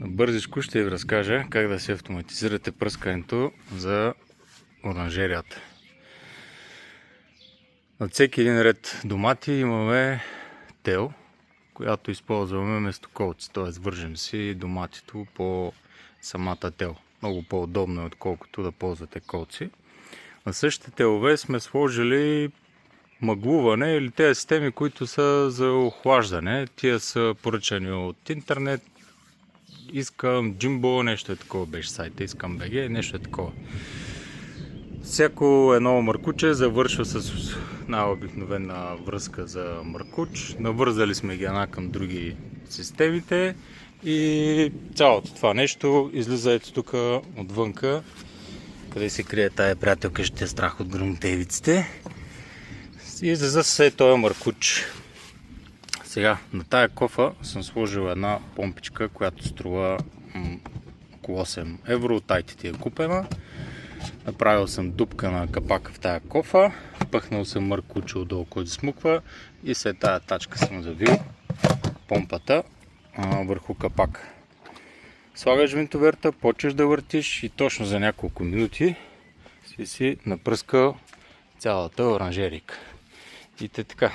Бързичко ще ви разкажа как да се автоматизирате пръскането за оранжерията. На всеки един ред домати имаме тел, която използваме вместо колци, т.е. вържем си доматито по самата тел. Много по-удобно е, отколкото да ползвате колци. На същите телове сме сложили мъглуване или тези системи, които са за охлаждане. Тия са поръчани от интернет. Искам Jimbo, нещо е такова беше сайта, искам BG, нещо е такова. Всяко едно маркуче завършва с най-обикновена връзка за маркуч. Навързали сме ги една към други системите и цялото това нещо излиза ето тук отвънка, къде се крие тая приятелка, ще е страх от гръмотевиците. И излиза се този маркуч. Сега на тая кофа съм сложил една помпичка, която струва около 8 евро. От IT е купена. Направил съм дупка на капака в тая кофа. Пъхнал съм маркуче отдолу, който смуква. И след тая тачка съм завил помпата върху капака. Слагаш винтоверта, почваш да въртиш и точно за няколко минути си напръскал цялата оранжерика. И така.